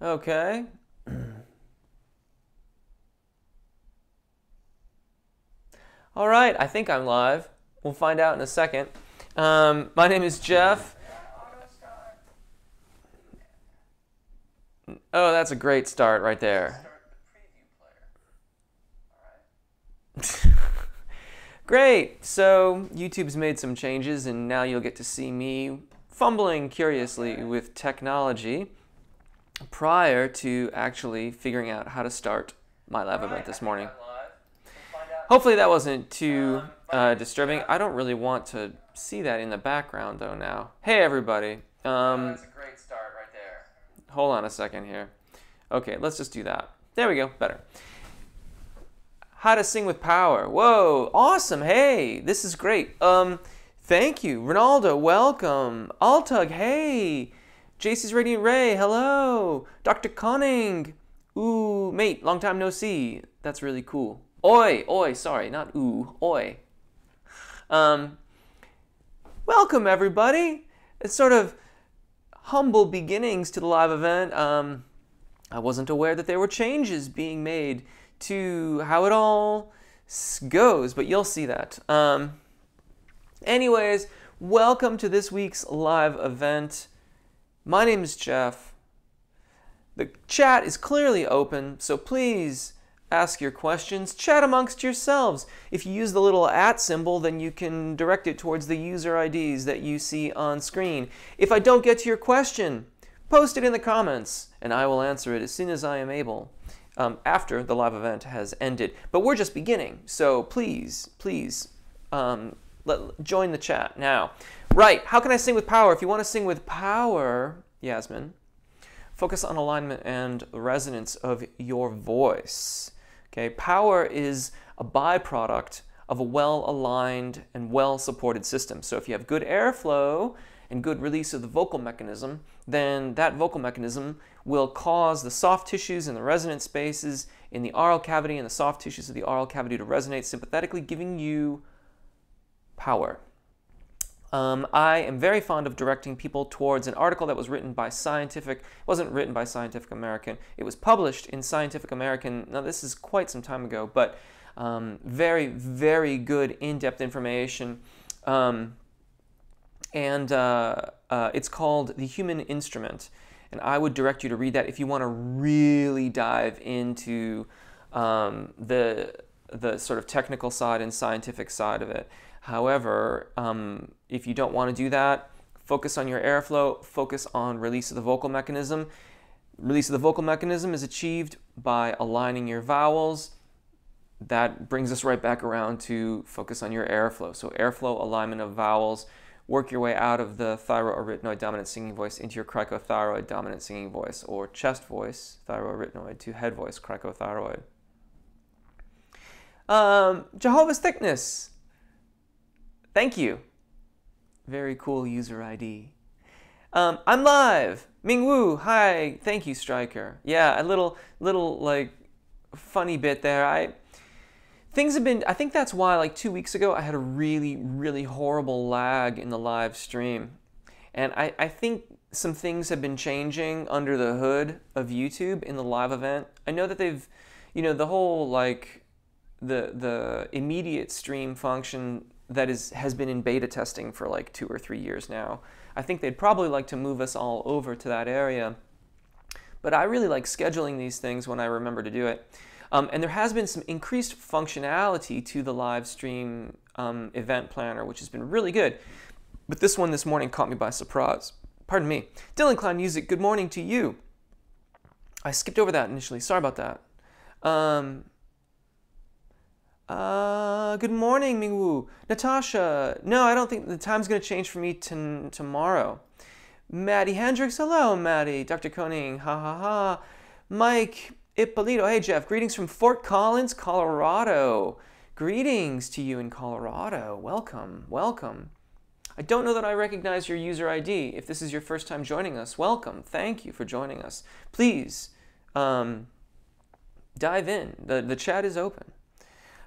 Okay. All right, I think I'm live. We'll find out in a second. My name is Jeff. Oh, that's a great start right there. Great. So YouTube's made some changes, and now you'll get to see me fumbling curiously with technology prior to actually figuring out how to start my live event this morning. Hopefully that wasn't too disturbing. I don't really want to see that in the background though now. Hey everybody. That's a great start right there. Hold on a second here. Okay, let's just do that. There we go, better. How to sing with power. Whoa, awesome. Hey, this is great. Thank you. Ronaldo, welcome. Altug, hey. JC's Radiant Ray, hello. Dr. Conning. Ooh, mate, long time no see. That's really cool. Oi, sorry, not ooh, oi. Welcome everybody. It's sort of humble beginnings to the live event. I wasn't aware that there were changes being made to how it all goes, but you'll see that. Anyways, welcome to this week's live event. My name is Jeff. The chat is clearly open, so please ask your questions. Chat amongst yourselves. If you use the little @ symbol, then you can direct it towards the user IDs that you see on screen. If I don't get to your question, post it in the comments, and I will answer it as soon as I am able. After the live event has ended. But we're just beginning, so please join the chat now. Right, how can I sing with power? If you want to sing with power, Yasmin, focus on alignment and resonance of your voice. Okay, power is a byproduct of a well-aligned and well-supported system. So if you have good airflow and good release of the vocal mechanism, then that vocal mechanism will cause the soft tissues and the resonant spaces in the oral cavity and the soft tissues of the oral cavity to resonate sympathetically, giving you power. I am very fond of directing people towards an article that was written by it wasn't written by Scientific American, it was published in Scientific American, now this is quite some time ago, but very, very good in-depth information. It's called The Human Instrument, and I would direct you to read that if you want to really dive into the sort of technical side and scientific side of it. However, if you don't want to do that, focus on your airflow, focus on release of the vocal mechanism. Release of the vocal mechanism is achieved by aligning your vowels. That brings us right back around to focus on your airflow. So airflow, alignment of vowels. Work your way out of the thyroarytenoid dominant singing voice into your cricothyroid dominant singing voice, or chest voice, thyroarytenoid, to head voice, cricothyroid. Jehovah's Thickness. Thank you. Very cool user ID. I'm live. Ming Wu, hi. Thank you, Striker. Yeah, a little like funny bit there. I think that's why like 2 weeks ago I had a really horrible lag in the live stream. And I think some things have been changing under the hood of YouTube in the live event. I know that they've, the whole like the immediate stream function that has been in beta testing for like 2 or 3 years now. I think they'd probably like to move us all over to that area. But I really like scheduling these things when I remember to do it. And there has been some increased functionality to the live stream event planner, which has been really good. But this one this morning caught me by surprise. Pardon me. Dylan Klein Music, good morning to you. I skipped over that initially. Sorry about that. Good morning, Mingwu. Natasha, no, I don't think the time's going to change for me tomorrow. Maddie Hendricks, hello, Maddie. Dr. Koning, ha ha ha. Mike Ippolito, hey, Jeff, greetings from Fort Collins, Colorado. Greetings to you in Colorado. Welcome, welcome. I don't know that I recognize your user ID. If this is your first time joining us, welcome. Thank you for joining us. Please dive in. The chat is open.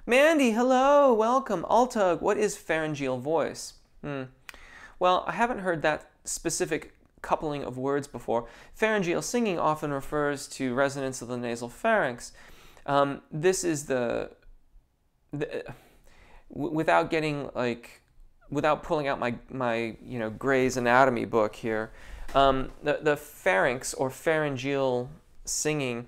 Mandy, hello, welcome. Altug, what is pharyngeal voice? Well, I haven't heard that specific coupling of words before. Pharyngeal singing often refers to resonance of the nasal pharynx. This is without getting without pulling out my Gray's Anatomy book here, the pharynx or pharyngeal singing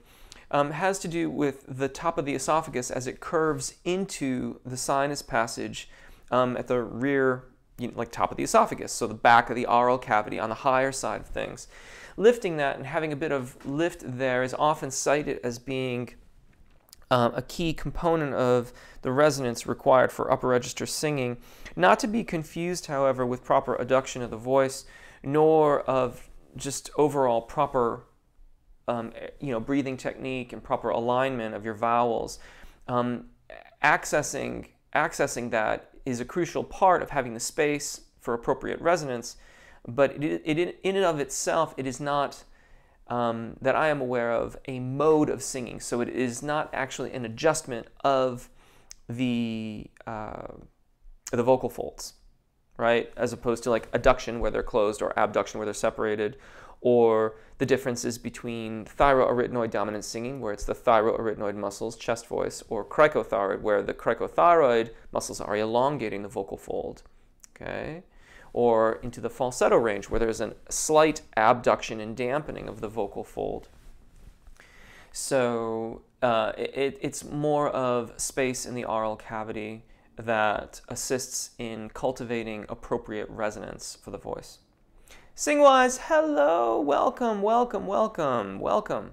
has to do with the top of the esophagus as it curves into the sinus passage at the rear, top of the esophagus, so the back of the oral cavity on the higher side of things. Lifting that and having a bit of lift there is often cited as being a key component of the resonance required for upper register singing, not to be confused, however, with proper adduction of the voice, nor of just overall proper breathing technique and proper alignment of your vowels. Accessing that is a crucial part of having the space for appropriate resonance, but in and of itself, it is not, that I am aware of, a mode of singing. So it is not actually an adjustment of the vocal folds, right? As opposed to like adduction where they're closed or abduction where they're separated, or the differences between thyroarytenoid dominant singing, where it's the thyroarytenoid muscles, chest voice, or cricothyroid, where the cricothyroid muscles are elongating the vocal fold, okay? Or into the falsetto range, where there's a slight abduction and dampening of the vocal fold. So it's more of space in the oral cavity that assists in cultivating appropriate resonance for the voice. Singwise, hello, welcome, welcome, welcome, welcome.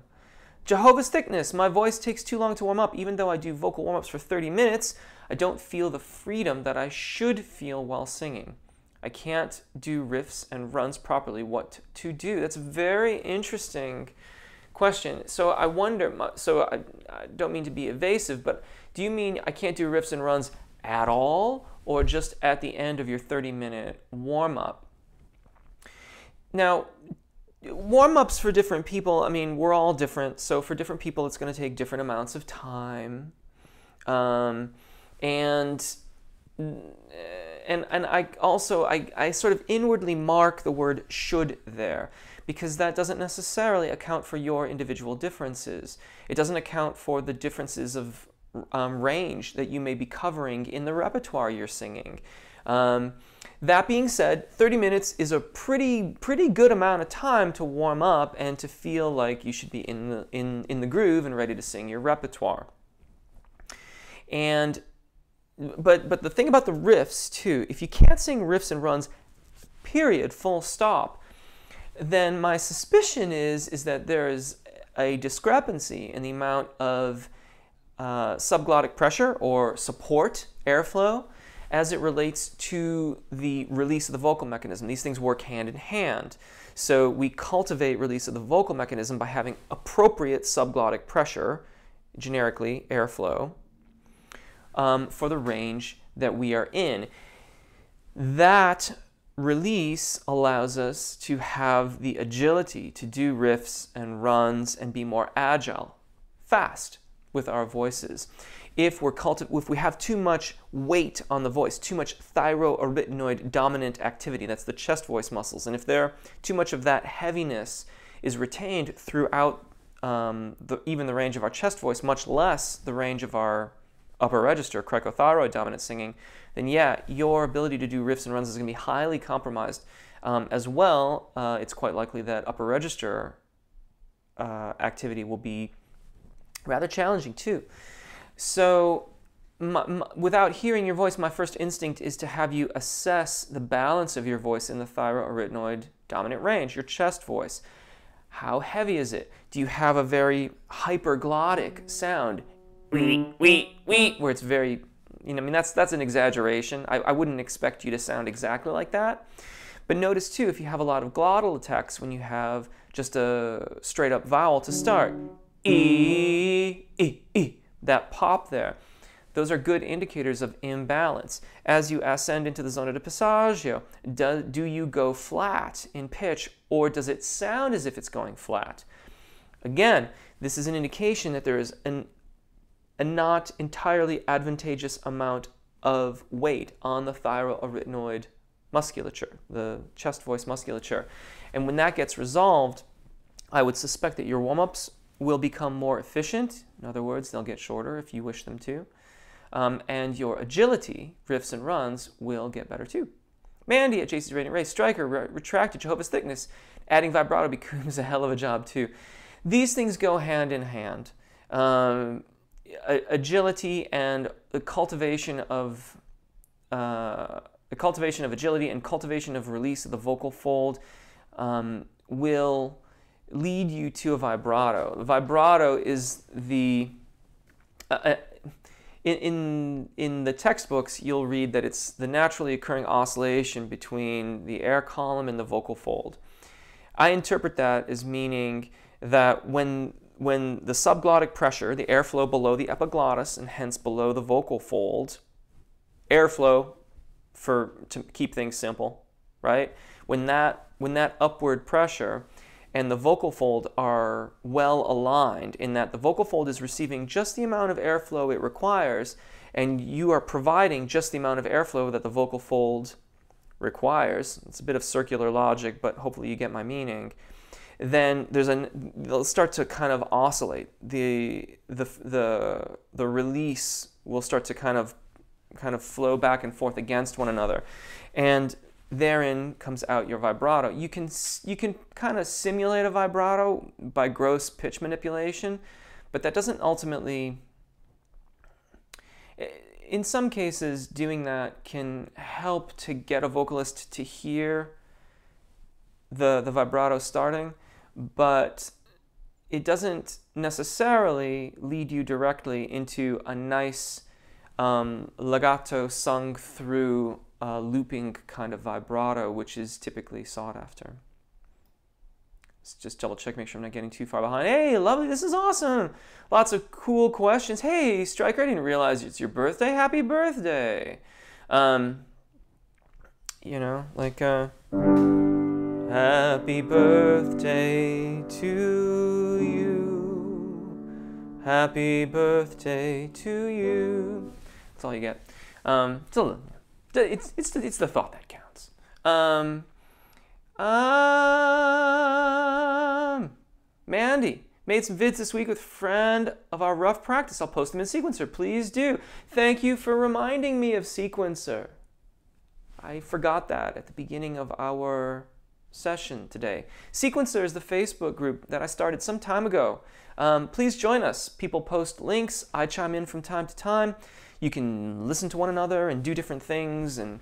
Jehovah's Thickness, my voice takes too long to warm up. Even though I do vocal warm-ups for 30 minutes, I don't feel the freedom that I should feel while singing. I can't do riffs and runs properly. What to do? That's a very interesting question. So I wonder, I don't mean to be evasive, but do you mean I can't do riffs and runs at all, or just at the end of your 30-minute warm-up? Now, warm-ups for different people, I mean, we're all different, so for different people it's going to take different amounts of time. And I also, I sort of inwardly mark the word should there, because that doesn't necessarily account for your individual differences. It doesn't account for the differences of range that you may be covering in the repertoire you're singing. That being said, 30 minutes is a pretty good amount of time to warm up and to feel like you should be in the groove and ready to sing your repertoire. But the thing about the riffs too, if you can't sing riffs and runs, period, full stop, then my suspicion is that there is a discrepancy in the amount of subglottic pressure or support airflow as it relates to the release of the vocal mechanism. These things work hand in hand. So we cultivate release of the vocal mechanism by having appropriate subglottic pressure, generically airflow, for the range that we are in. That release allows us to have the agility to do riffs and runs and be more agile, fast with our voices. If we have too much weight on the voice, too much thyroarytenoid dominant activity, that's the chest voice muscles, and if too much of that heaviness is retained throughout even the range of our chest voice, much less the range of our upper register, cricothyroid dominant singing, then yeah, your ability to do riffs and runs is going to be highly compromised. As well, it's quite likely that upper register activity will be rather challenging too. So without hearing your voice, my first instinct is to have you assess the balance of your voice in the thyroarytenoid dominant range, your chest voice. How heavy is it? Do you have a very hyperglottic sound? Wee, wee, wee, where it's very, I mean, that's an exaggeration. I wouldn't expect you to sound exactly like that. But notice too, if you have a lot of glottal attacks when you have just a straight up vowel to start, E, E, E, that pop there, those are good indicators of imbalance. As you ascend into the zona de passaggio, do you go flat in pitch, or does it sound as if it's going flat? Again, this is an indication that there is a not entirely advantageous amount of weight on the thyroarytenoid musculature, the chest voice musculature. And when that gets resolved, I would suspect that your warm-ups will become more efficient. In other words, they'll get shorter if you wish them to. And your agility, riffs and runs, will get better too. Mandy at JC's Radiant Ray, Striker, retracted Jehovah's Thickness. Adding vibrato becomes a hell of a job too. These things go hand in hand. Agility and the cultivation of agility and cultivation of release of the vocal fold will lead you to a vibrato. The vibrato is the in the textbooks, you'll read that it's the naturally occurring oscillation between the air column and the vocal fold. I interpret that as meaning that when the subglottic pressure, the airflow below the epiglottis and hence below the vocal fold, airflow to keep things simple, right? When that upward pressure and the vocal fold are well aligned in that the vocal fold is receiving just the amount of airflow it requires and you are providing just the amount of airflow that the vocal fold requires. It's a bit of circular logic, but hopefully you get my meaning. Then they'll start to kind of oscillate. The release will start to kind of flow back and forth against one another. And therein comes out your vibrato. You can kind of simulate a vibrato by gross pitch manipulation, but that doesn't ultimately. In some cases, doing that can help to get a vocalist to hear the vibrato starting, but it doesn't necessarily lead you directly into a nice legato sung through looping kind of vibrato, which is typically sought after. Let's just double check, make sure I'm not getting too far behind. Hey, lovely, this is awesome. Lots of cool questions. Hey, Striker, I didn't realize it's your birthday. Happy birthday. You know, like, happy birthday to you. Happy birthday to you. That's all you get. It's the thought that counts. Mandy made some vids this week with a friend of our rough practice. I'll post them in Sequencer. Please do. Thank you for reminding me of Sequencer. I forgot that at the beginning of our session today. Sequencer is the Facebook group that I started some time ago. Please join us. People post links. I chime in from time to time. You can listen to one another and do different things. And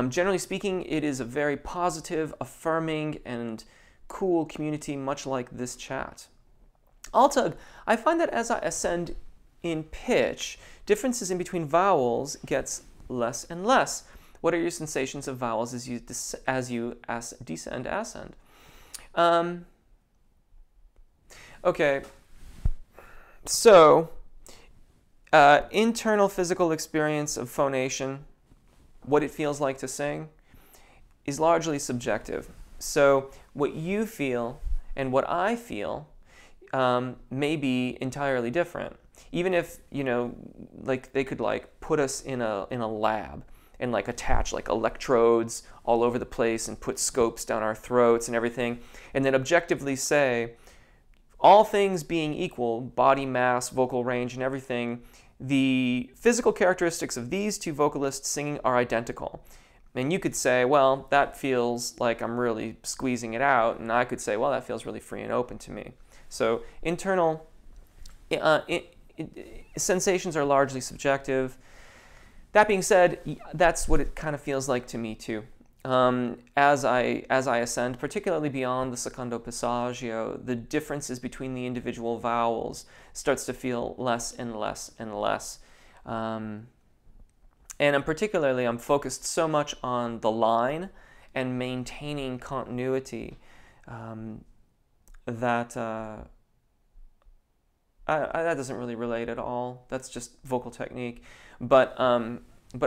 generally speaking, it is a very positive, affirming, and cool community, much like this chat. Altug, I find that as I ascend in pitch, differences in between vowels gets less and less. What are your sensations of vowels as you descend, ascend? Okay, so internal physical experience of phonation, what it feels like to sing, is largely subjective. So what you feel and what I feel may be entirely different. Even if, you know, like they could like put us in a lab and like attach like electrodes all over the place and put scopes down our throats and everything, and then objectively say, all things being equal, body mass, vocal range, and everything, the physical characteristics of these two vocalists singing are identical. And you could say, well, that feels like I'm really squeezing it out, and I could say, well, that feels really free and open to me. So internal sensations are largely subjective. That being said, that's what it kind of feels like to me too. As I ascend, particularly beyond the secondo passaggio, the differences between the individual vowels starts to feel less and less and less. And I'm focused so much on the line and maintaining continuity that that doesn't really relate at all. That's just vocal technique. But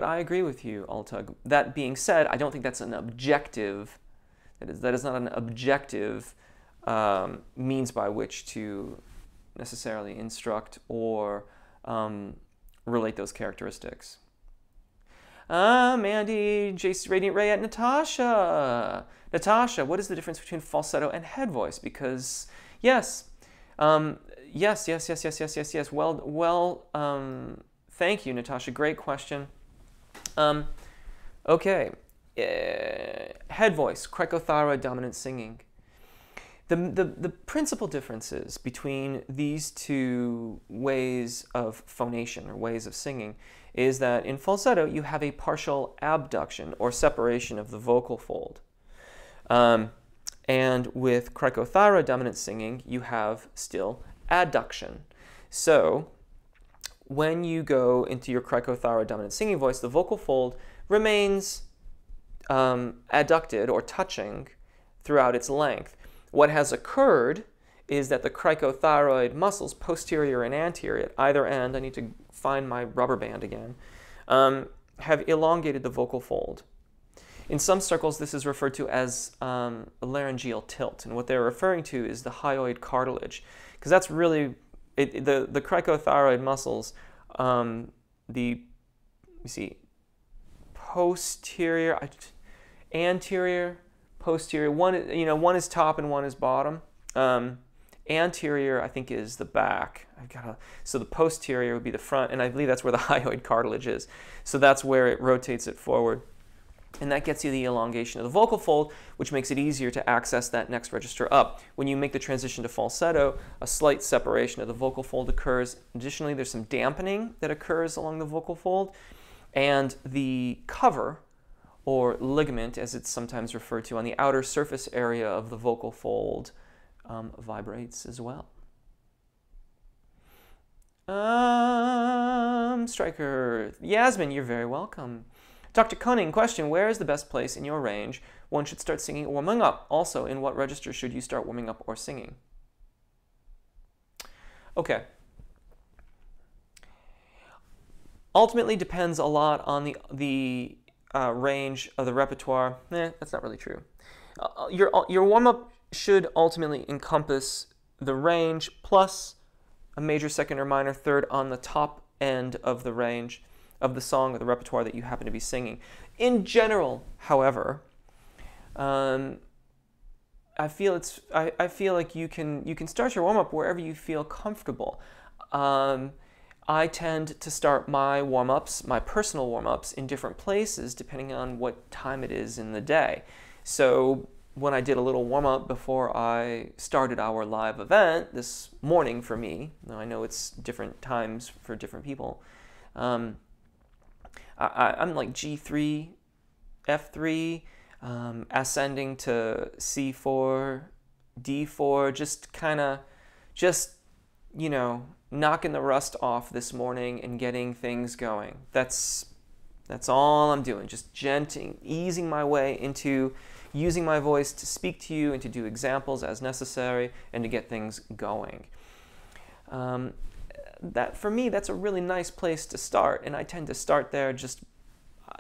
I agree with you, Altug. That being said, I don't think that's an objective. That is not an objective means by which to necessarily instruct or relate those characteristics. Mandy, JC Radiant Ray at Natasha. Natasha, what is the difference between falsetto and head voice? Because, yes, yes. Well, thank you, Natasha. Great question. Okay. Head voice, cricothyroid dominant singing. The principal differences between these two ways of phonation or ways of singing is that in falsetto you have a partial abduction or separation of the vocal fold. And with cricothyroid dominant singing you have still adduction. So when you go into your cricothyroid dominant singing voice, the vocal fold remains adducted or touching throughout its length. What has occurred is that the cricothyroid muscles, posterior and anterior, at either end, I need to find my rubber band again, have elongated the vocal fold. In some circles, this is referred to as a laryngeal tilt, and what they're referring to is the hyoid cartilage, because that's really, the cricothyroid muscles, posterior, anterior, posterior. One is top and one is bottom. Anterior, I think, is the back. So the posterior would be the front, and I believe that's where the hyoid cartilage is. So that's where it rotates it forward. And that gets you the elongation of the vocal fold, which makes it easier to access that next register up. When you make the transition to falsetto, a slight separation of the vocal fold occurs. Additionally, there's some dampening that occurs along the vocal fold, and the cover, or ligament, as it's sometimes referred to, on the outer surface area of the vocal fold vibrates as well. Striker, Yasmin, you're very welcome. Dr. Cunning, question, where is the best place in your range one should start singing or warming up? Also, in what register should you start warming up or singing? Okay. Ultimately depends a lot on the range of the repertoire. That's not really true. Your warm-up should ultimately encompass the range plus a major, second, or minor third on the top end of the range of the song or the repertoire that you happen to be singing. In general, however, I feel like you can start your warm-up wherever you feel comfortable. I tend to start my warm-ups, my personal warm-ups, in different places depending on what time it is in the day. So when I did a little warm-up before I started our live event this morning for me, now I know it's different times for different people, I'm like G3, F3, ascending to C4, D4, knocking the rust off this morning and getting things going. That's all I'm doing, just easing my way into using my voice to speak to you and to do examples as necessary and to get things going. That for me, that's a really nice place to start, and I tend to start there just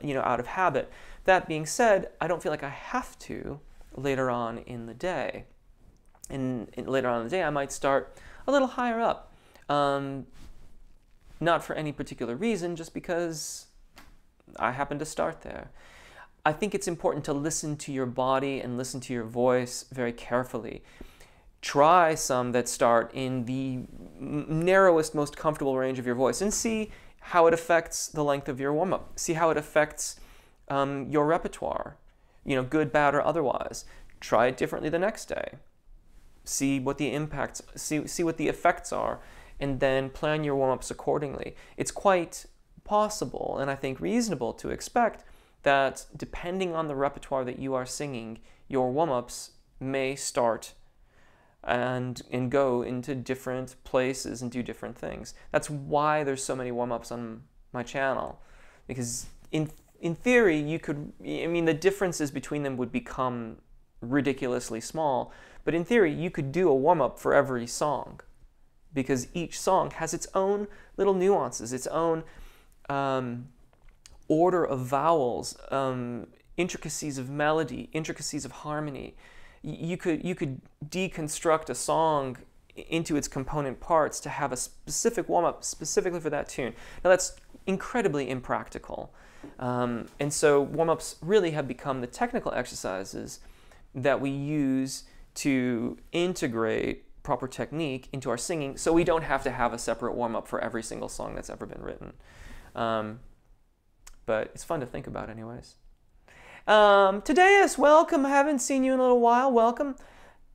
out of habit. That being said, I don't feel like I have to later on in the day. Later on in the day, I might start a little higher up. Not for any particular reason, just because I happen to start there. I think it's important to listen to your body and listen to your voice very carefully. Try some that start in the narrowest, most comfortable range of your voice and see how it affects the length of your warm-up. See how it affects your repertoire, good, bad, or otherwise. Try it differently the next day. See what the impacts, see what the effects are, and then plan your warm-ups accordingly. It's quite possible, and I think reasonable, to expect that depending on the repertoire that you are singing, your warm-ups may start and go into different places and do different things. That's why there's so many warm-ups on my channel, because in theory you could, the differences between them would become ridiculously small, but in theory you could do a warm-up for every song, because each song has its own little nuances, its own order of vowels, intricacies of melody, intricacies of harmony. You could deconstruct a song into its component parts to have a specific warm-up specifically for that tune. Now that's incredibly impractical. And so warm-ups really have become the technical exercises that we use to integrate proper technique into our singing, so we don't have to have a separate warm-up for every single song that's ever been written. But it's fun to think about anyways. Tadeus, welcome. I haven't seen you in a little while. Welcome.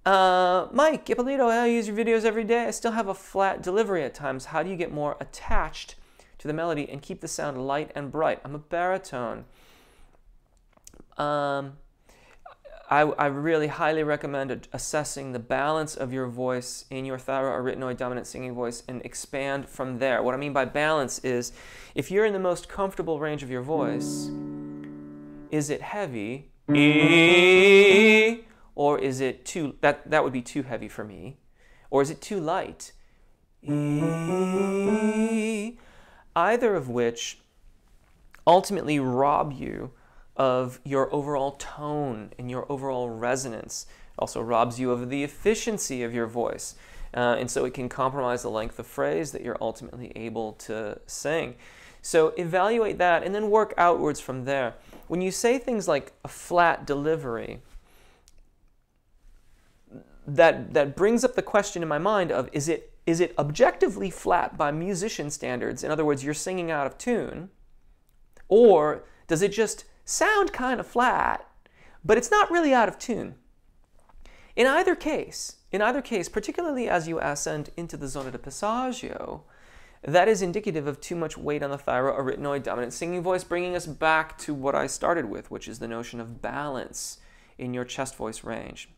Mike, Ippolito, I use your videos every day. I still have a flat delivery at times. How do you get more attached to the melody and keep the sound light and bright? I'm a baritone. I really highly recommend assessing the balance of your voice in your thyroarytenoid dominant singing voice and expand from there. What I mean by balance is, if you're in the most comfortable range of your voice, is it heavy? Or is it too, that would be too heavy for me. Or is it too light? Either of which ultimately rob you of your overall tone and your overall resonance. It also robs you of the efficiency of your voice. And so it can compromise the length of phrase that you're ultimately able to sing. So evaluate that and then work outwards from there. When you say things like a flat delivery, that brings up the question in my mind of, is it objectively flat by musician standards? In other words, you're singing out of tune, or does it just sound kind of flat, but it's not really out of tune? In either case, particularly as you ascend into the zona de passaggio, that is indicative of too much weight on the thyroarytenoid dominant singing voice, bringing us back to what I started with, which is the notion of balance in your chest voice range.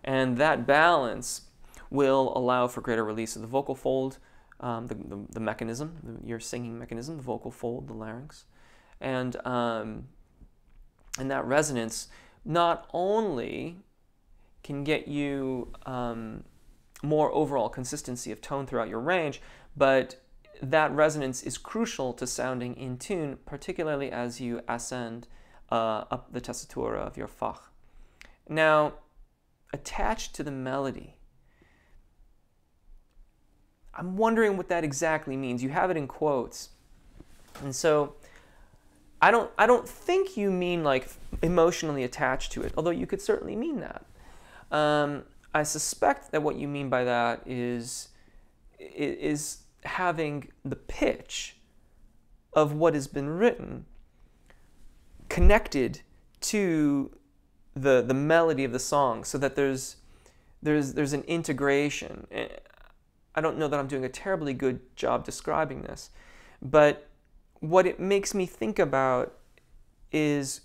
And that balance will allow for greater release of the vocal fold, the mechanism, your singing mechanism, the vocal fold, the larynx. And that resonance not only can get you more overall consistency of tone throughout your range, but that resonance is crucial to sounding in tune, particularly as you ascend up the tessitura of your fach. Now, attached to the melody, I'm wondering what that exactly means. You have it in quotes. And so I don't think you mean like emotionally attached to it, although you could certainly mean that. I suspect that what you mean by that is having the pitch of what has been written connected to the melody of the song, so that there's an integration. I don't know that I'm doing a terribly good job describing this, but what it makes me think about is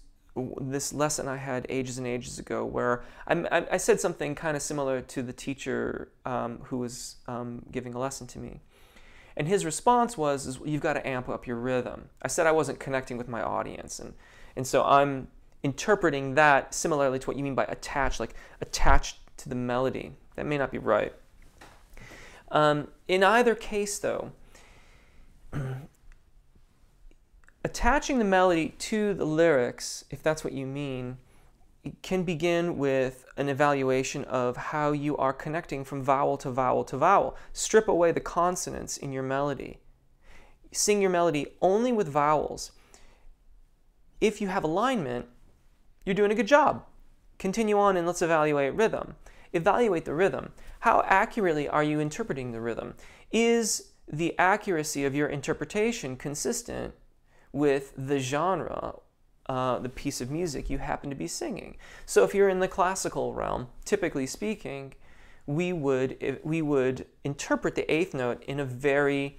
this lesson I had ages and ages ago, where I said something kind of similar to the teacher who was giving a lesson to me. And his response was, you've got to amp up your rhythm. I said I wasn't connecting with my audience, and so I'm interpreting that similarly to what you mean by attached, like attached to the melody. That may not be right. In either case, though, attaching the melody to the lyrics, if that's what you mean, it can begin with an evaluation of how you are connecting from vowel to vowel to vowel. Strip away the consonants in your melody. Sing your melody only with vowels. If you have alignment, you're doing a good job. Continue on and let's evaluate rhythm. Evaluate the rhythm. How accurately are you interpreting the rhythm? Is the accuracy of your interpretation consistent with the genre, the piece of music you happen to be singing? So if you're in the classical realm, typically speaking, we would interpret the eighth note in a very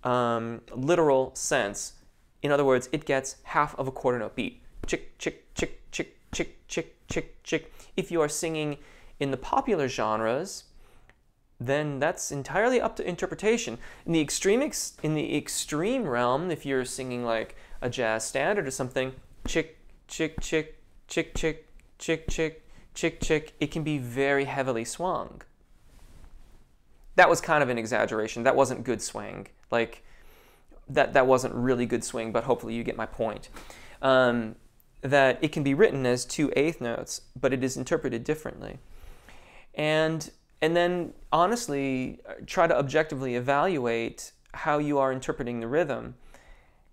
literal sense. In other words, it gets half of a quarter note beat. Chick, chick, chick, chick, chick, chick, chick, chick. If you are singing in the popular genres, then that's entirely up to interpretation. In the extreme realm, if you're singing like a jazz standard or something, chick, chick, chick, chick, chick, chick, chick, chick, chick, it can be very heavily swung. That was kind of an exaggeration. That wasn't good swing. Like, that wasn't really good swing, but hopefully you get my point. That it can be written as two eighth notes, but it is interpreted differently. And then, honestly, try to objectively evaluate how you are interpreting the rhythm.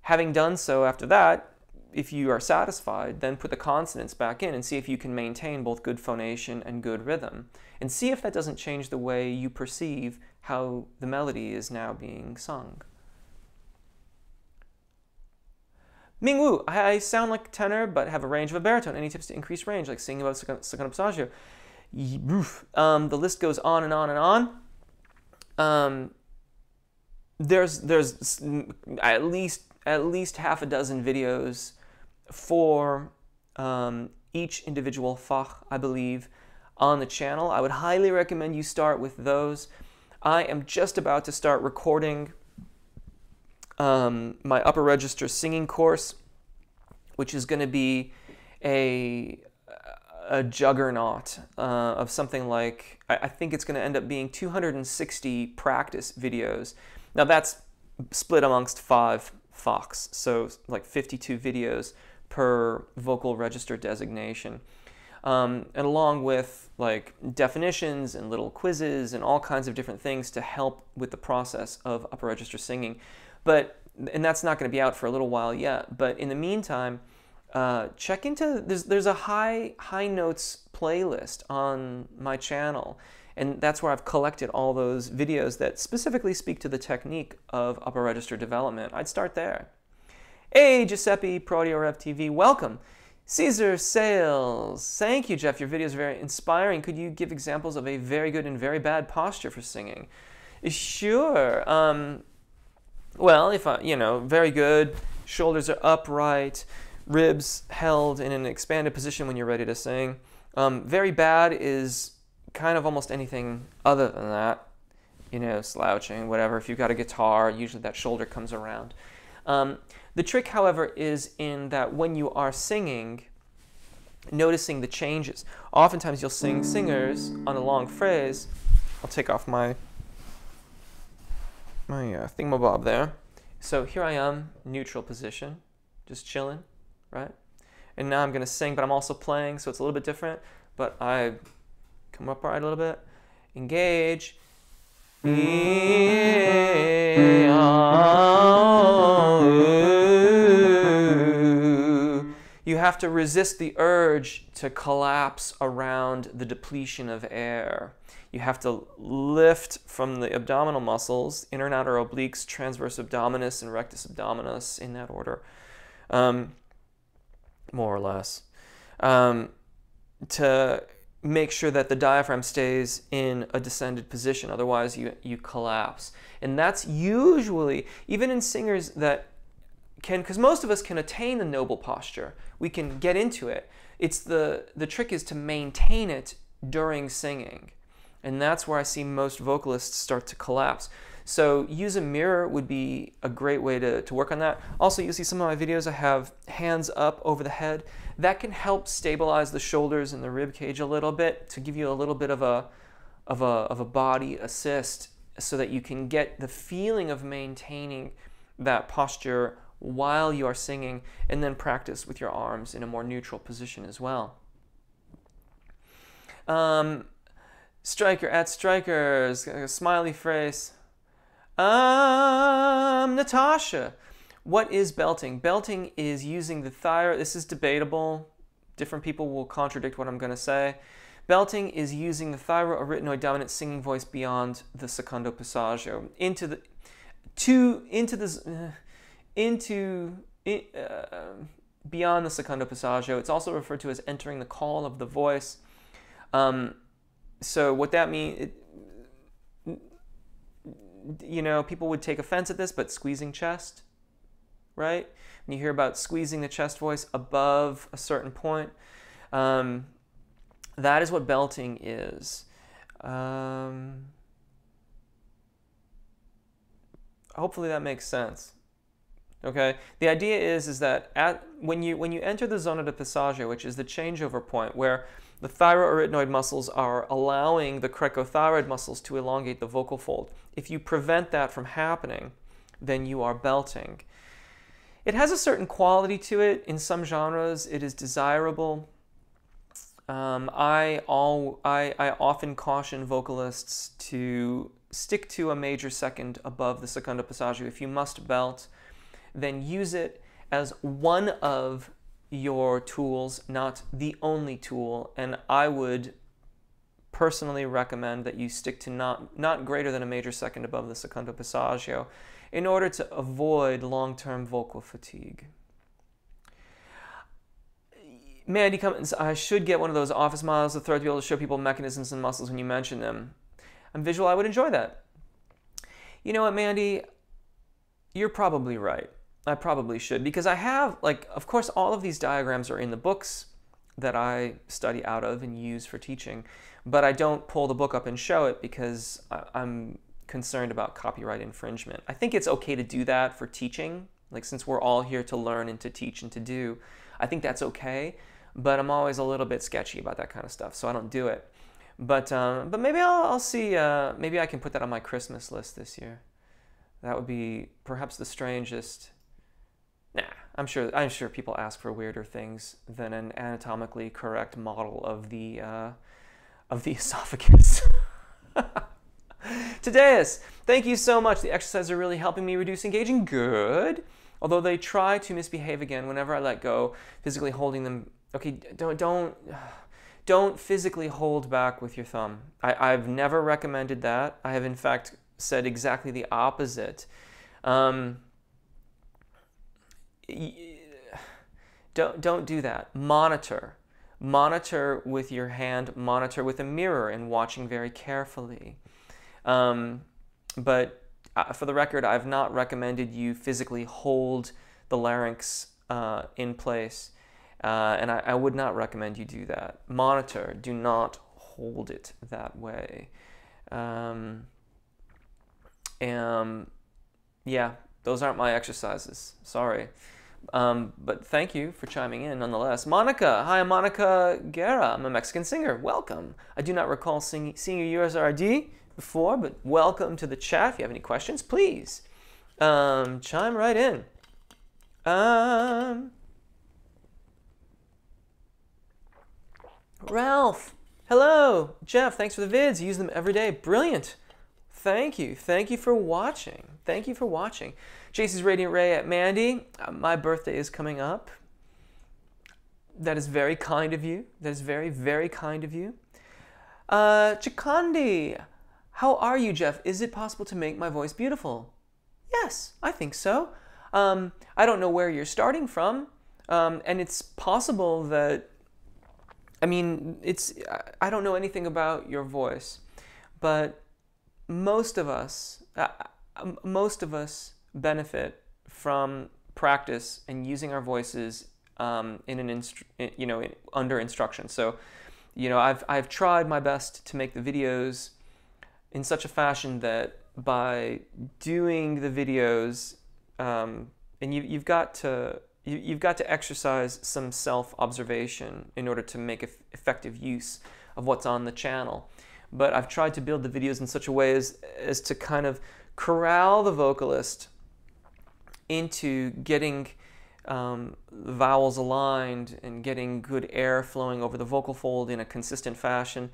Having done so after that, if you are satisfied, then put the consonants back in and see if you can maintain both good phonation and good rhythm. And see if that doesn't change the way you perceive how the melody is now being sung. Mingwu, I sound like a tenor but have a range of a baritone. Any tips to increase range, like singing above secondo passaggio? The list goes on and on and on. There's at least half a dozen videos for each individual Fach, I believe, on the channel. I would highly recommend you start with those. I am just about to start recording my upper register singing course, which is going to be a juggernaut of something like, I think it's going to end up being 260 practice videos. Now that's split amongst 5 Fachs, so like 52 videos per vocal register designation. And along with like definitions and little quizzes and all kinds of different things to help with the process of upper register singing. And that's not going to be out for a little while yet. But in the meantime, check into, there's a high notes playlist on my channel. And that's where I've collected all those videos that specifically speak to the technique of upper register development. I'd start there. Hey, Giuseppe, Pro-Audio Rev TV, welcome. Caesar Sales, thank you, Jeff. Your video is very inspiring. Could you give examples of a very good and very bad posture for singing? Sure. Well, if very good, shoulders are upright, ribs held in an expanded position when you're ready to sing. Very bad is kind of almost anything other than that, slouching, whatever. If you've got a guitar, usually that shoulder comes around. The trick, however, is in that when you are singing, noticing the changes. Oftentimes you'll sing singers on a long phrase. I'll take off my thingamabob there. So here I am, neutral position, just chilling, right? And now I'm going to sing, but I'm also playing, so it's a little bit different. But I come upright a little bit, engage. You have to resist the urge to collapse around the depletion of air. You have to lift from the abdominal muscles, inner and outer obliques, transverse abdominis, and rectus abdominis, in that order, more or less, to make sure that the diaphragm stays in a descended position. Otherwise, you collapse. And that's usually, even in singers that can, because most of us can attain the noble posture, we can get into it. It's the trick is to maintain it during singing. And that's where I see most vocalists start to collapse. So use a mirror would be a great way to work on that. Also, you see some of my videos, I have hands up over the head. That can help stabilize the shoulders and the rib cage a little bit to give you a little bit of a body assist so that you can get the feeling of maintaining that posture while you are singing, and then practice with your arms in a more neutral position as well. Striker at Strikers, a smiley face. Natasha, what is belting? Belting is using the thyroid. This is debatable. Different people will contradict what I'm going to say. Belting is using the thyroarytenoid dominant singing voice beyond the secondo passaggio beyond the secondo passaggio. It's also referred to as entering the call of the voice. So what that means, people would take offense at this, but squeezing chest, right? When you hear about squeezing the chest voice above a certain point, that is what belting is. Hopefully that makes sense. Okay, the idea is that when you enter the zona de passaggio, which is the changeover point where the thyroarytenoid muscles are allowing the cricothyroid muscles to elongate the vocal fold, if you prevent that from happening, then you are belting. It has a certain quality to it. In some genres, it is desirable. I often caution vocalists to stick to a major second above the secondo passaggio if you must belt. then use it as one of your tools, not the only tool. And I would personally recommend that you stick to not greater than a major second above the secondo passaggio in order to avoid long-term vocal fatigue. Mandy comments, I should get one of those office models of the throat to be able to show people mechanisms and muscles when you mention them. I'm visual, I would enjoy that. You know what, Mandy? You're probably right. I probably should, because I have, like, of course, all of these diagrams are in the books that I study out of and use for teaching, but I don't pull the book up and show it because I'm concerned about copyright infringement. I think it's okay to do that for teaching, like, since we're all here to learn and to teach and to do. I think that's okay, but I'm always a little bit sketchy about that kind of stuff, so I don't do it. But maybe I'll see, maybe I can put that on my Christmas list this year. That would be perhaps the strangest. Nah, I'm sure people ask for weirder things than an anatomically correct model of the esophagus. Tadeus, thank you so much. The exercises are really helping me reduce engaging. Good. Although they try to misbehave again whenever I let go, physically holding them. Okay, don't physically hold back with your thumb. I've never recommended that. I have in fact said exactly the opposite. Don't do that. Monitor with your hand, monitor with a mirror and watching very carefully. But for the record, I've not recommended you physically hold the larynx in place, and I would not recommend you do that. Monitor, do not hold it that way. Yeah, those aren't my exercises. Sorry. But thank you for chiming in nonetheless. Monica, hi, I'm Monica Guerra. I'm a Mexican singer. Welcome. I do not recall seeing your USRD before, but welcome to the chat. If you have any questions, please chime right in. Ralph, hello. Jeff, thanks for the vids. You use them every day. Brilliant. Thank you. Thank you for watching. Thank you for watching. JC's Radiant Ray at Mandy. My birthday is coming up. That is very kind of you. That is very, very kind of you. Chikandi. How are you, Jeff? Is it possible to make my voice beautiful? Yes, I think so. I don't know where you're starting from. And it's possible that, I mean, I don't know anything about your voice, but most of us benefit from practice and using our voices under instruction. So, I've tried my best to make the videos in such a fashion that by doing the videos, and you've got to exercise some self-observation in order to make effective use of what's on the channel. But I've tried to build the videos in such a way as to kind of corral the vocalist into getting the vowels aligned and getting good air flowing over the vocal fold in a consistent fashion.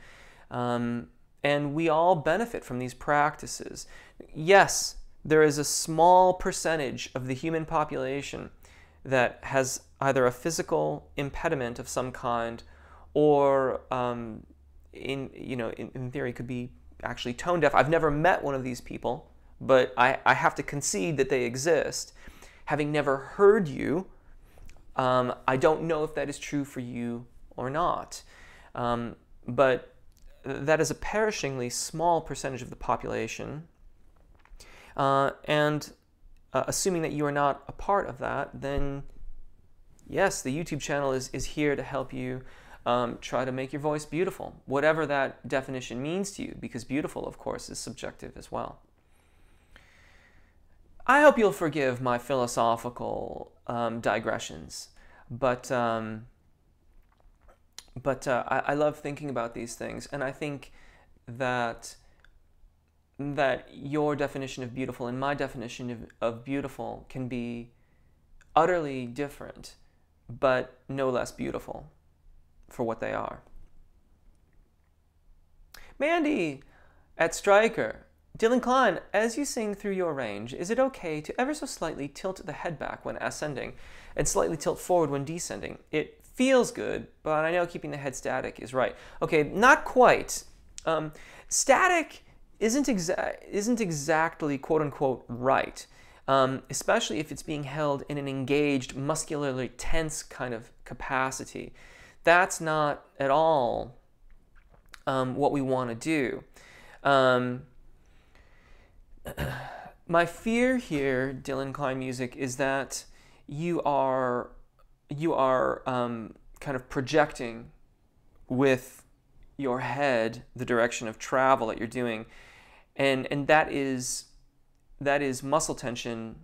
And we all benefit from these practices. Yes, there is a small percentage of the human population that has either a physical impediment of some kind or in theory could be actually tone deaf. I've never met one of these people, but I have to concede that they exist. Having never heard you, I don't know if that is true for you or not. But that is a perishingly small percentage of the population. And assuming that you are not a part of that, then yes, the YouTube channel is here to help you try to make your voice beautiful, whatever that definition means to you, because beautiful, of course, is subjective as well. I hope you'll forgive my philosophical digressions, but I love thinking about these things, and I think that your definition of beautiful and my definition of beautiful can be utterly different, but no less beautiful for what they are. Mandy at Stryker, Dylan Klein, as you sing through your range, is it okay to ever so slightly tilt the head back when ascending and slightly tilt forward when descending? It feels good, but I know keeping the head static is right. Okay, not quite. Static isn't exactly quote-unquote right, especially if it's being held in an engaged, muscularly tense kind of capacity. That's not at all what we want to do. My fear here, Dylan Klein Music, is that you are kind of projecting with your head the direction of travel that you're doing, and that is muscle tension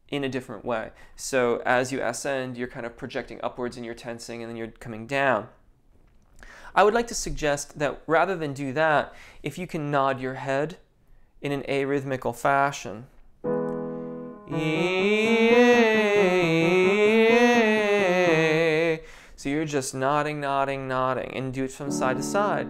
in a different way. So as you ascend, you're kind of projecting upwards and you're tensing, and then you're coming down. I would like to suggest that rather than do that, if you can nod your head in an arrhythmical fashion. So you're just nodding, nodding, nodding, and do it from side to side.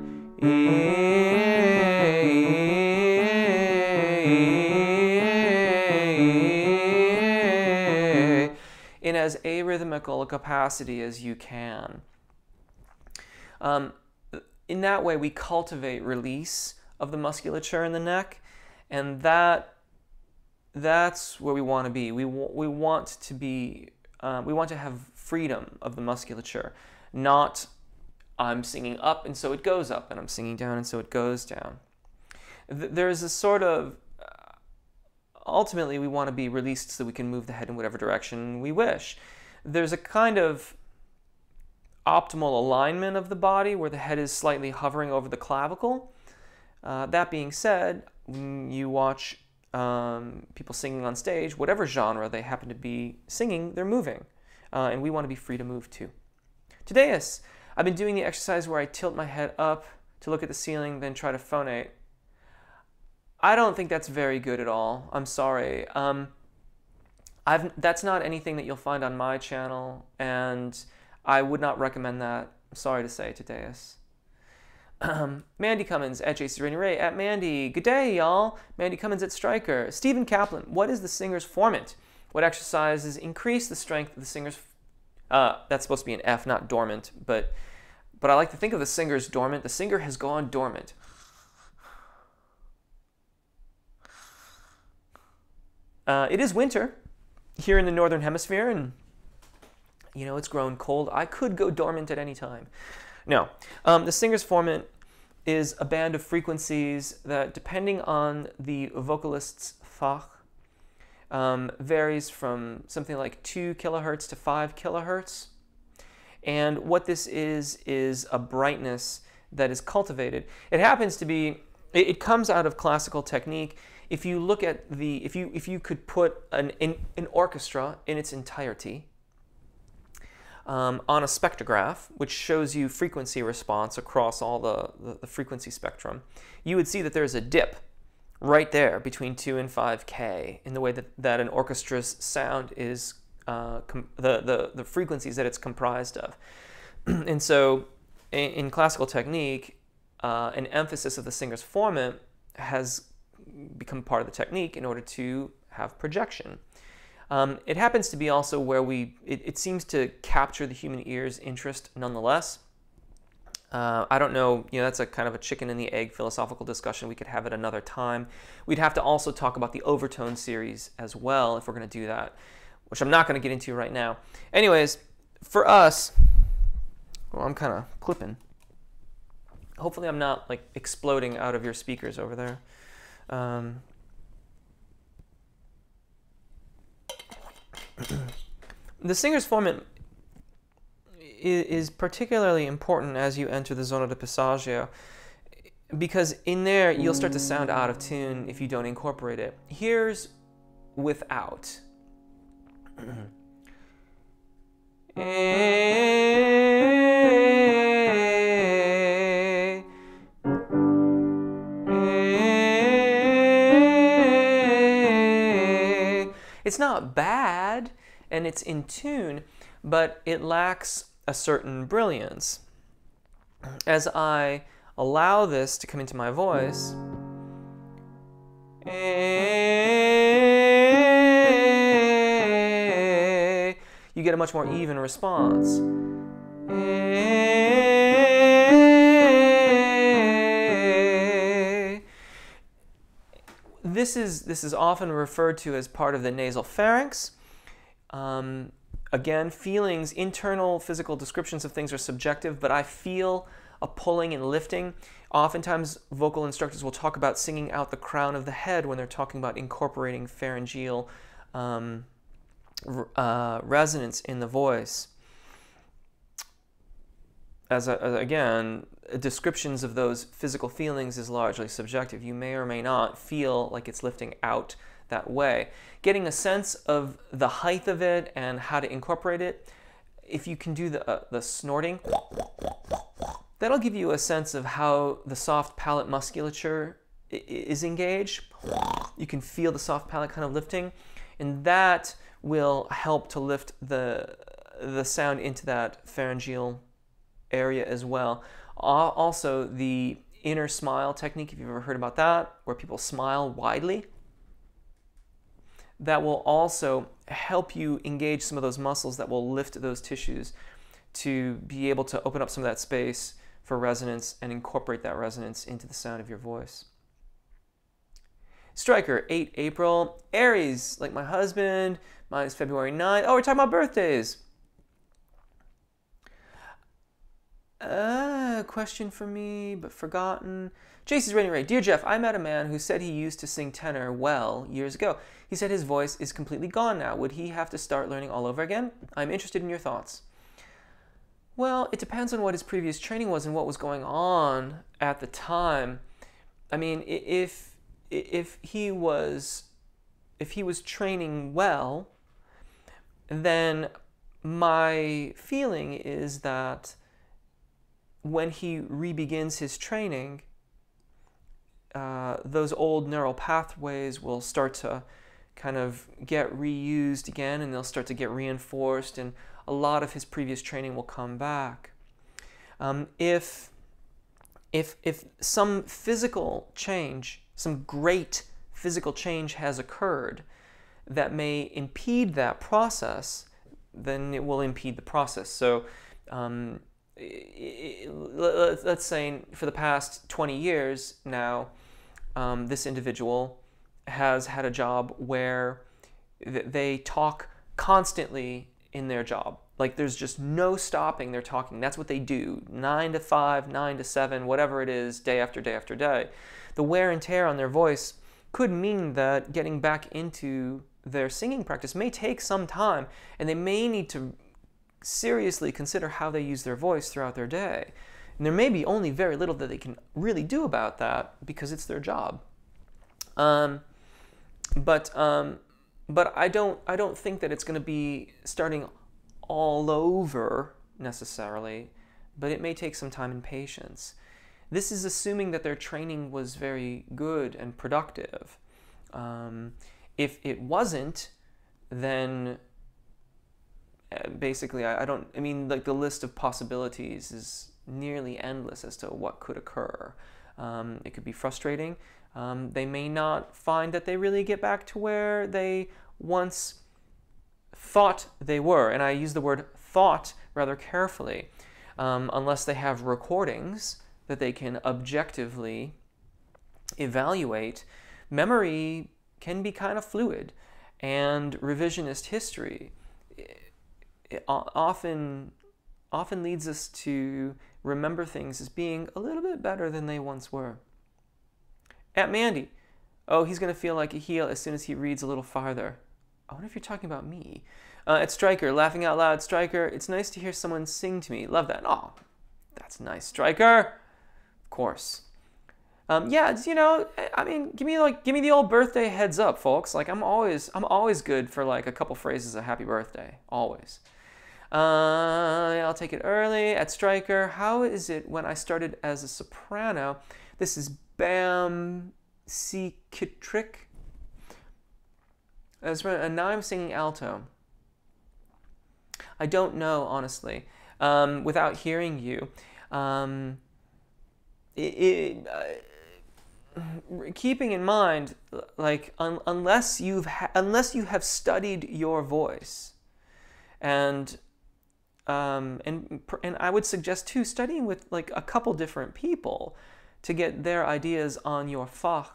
In as arrhythmical a capacity as you can. In that way, we cultivate release of the musculature in the neck, and that's where we want to be. We want to have freedom of the musculature, not I'm singing up and so it goes up, and I'm singing down and so it goes down. There's a sort of ultimately we want to be released so we can move the head in whatever direction we wish. There's a kind of optimal alignment of the body where the head is slightly hovering over the clavicle. That being said, when you watch people singing on stage, whatever genre they happen to be singing, they're moving. And we want to be free to move too. Today's, I've been doing the exercise where I tilt my head up to look at the ceiling, then try to phonate. I don't think that's very good at all. I'm sorry. That's not anything that you'll find on my channel, and I would not recommend that. I'm sorry to say, Tadeus. Mandy Cummins at JC Rainy Ray at Mandy. Good day, y'all. Mandy Cummins at Stryker. Stephen Kaplan, what is the singer's formant? What exercises increase the strength of the singer's... that's supposed to be an F, not dormant, but I like to think of the singer's dormant. The singer has gone dormant. It is winter here in the Northern Hemisphere, and you know, it's grown cold. I could go dormant at any time. No. The singer's formant is a band of frequencies that, depending on the vocalist's Fach, varies from something like 2 kilohertz to 5 kilohertz. And what this is a brightness that is cultivated. It happens to be, it comes out of classical technique. If you look at the, if you could put an orchestra in its entirety on a spectrograph, which shows you frequency response across all the frequency spectrum, you would see that there's a dip right there between 2 and 5K in the way that an orchestra's sound is, the frequencies that it's comprised of. And so in classical technique, an emphasis of the singer's formant has become part of the technique in order to have projection. It happens to be also where it seems to capture the human ear's interest nonetheless. I don't know, that's a kind of a chicken and the egg philosophical discussion. We could have it another time. We'd have to also talk about the overtone series as well if we're going to do that, which I'm not going to get into right now. Anyways, for us, well, I'm kind of clipping. Hopefully I'm not like exploding out of your speakers over there. The singer's formant is particularly important as you enter the zona de passaggio, because in there you'll start to sound out of tune if you don't incorporate it. Here's without. It's not bad, and it's in tune, but it lacks a certain brilliance. As I allow this to come into my voice, You get a much more even response. This is often referred to as part of the nasal pharynx. Again, feelings, internal physical descriptions of things are subjective, but I feel a pulling and lifting. Oftentimes, vocal instructors will talk about singing out the crown of the head when they're talking about incorporating pharyngeal resonance in the voice. Again, descriptions of those physical feelings is largely subjective. You may or may not feel like it's lifting out that way. Getting a sense of the height of it and how to incorporate it, if you can do the snorting, that'll give you a sense of how the soft palate musculature is engaged. You can feel the soft palate kind of lifting, and that will help to lift the sound into that pharyngeal area as well. Also, the inner smile technique, if you've ever heard about that, where people smile widely, that will also help you engage some of those muscles that will lift those tissues to be able to open up some of that space for resonance and incorporate that resonance into the sound of your voice. Striker, 8 April. Aries, like my husband. Mine is February 9th. Oh, we're talking about birthdays. Question for me, but forgotten. Jason's Rainy Ray. Dear Jeff, I met a man who said he used to sing tenor well years ago. He said his voice is completely gone now. Would he have to start learning all over again? I'm interested in your thoughts. Well, it depends on what his previous training was and what was going on at the time. I mean, if he was training well, then my feeling is that when he re-begins his training, those old neural pathways will start to kind of get reused again, and they'll start to get reinforced, and a lot of his previous training will come back. If some physical change, some great physical change has occurred that may impede that process, then it will impede the process. So let's say for the past 20 years now, this individual has had a job where they talk constantly in their job. Like there's just no stopping their talking. That's what they do, 9 to 5, 9 to 7, whatever it is, day after day after day. The wear and tear on their voice could mean that getting back into their singing practice may take some time, and they may need to seriously consider how they use their voice throughout their day. And there may be only very little that they can really do about that because it's their job. But I don't think that it's going to be starting all over necessarily, but it may take some time and patience. This is assuming that their training was very good and productive. If it wasn't, then basically I mean, like the list of possibilities is nearly endless as to what could occur. It could be frustrating. They may not find that they really get back to where they once thought they were, and I use the word thought rather carefully, unless they have recordings that they can objectively evaluate. Memory can be kind of fluid, and revisionist history it often leads us to remember things as being a little bit better than they once were. At Mandy, oh, he's going to feel like a heel as soon as he reads a little farther. I wonder if you're talking about me. At Striker, laughing out loud, Striker, it's nice to hear someone sing to me. Love that. Oh, that's nice, Striker. Of course. Yeah, it's, you know, I mean, give me the old birthday heads up, folks. Like I'm always good for like a couple phrases of happy birthday, always. I'll take it early. At Striker, how is it when I started as a soprano? This is Bam Citric. And now I'm singing alto. I don't know, honestly. Without hearing you, keeping in mind, like, unless you have studied your voice, and I would suggest too studying with like a couple different people to get their ideas on your fach.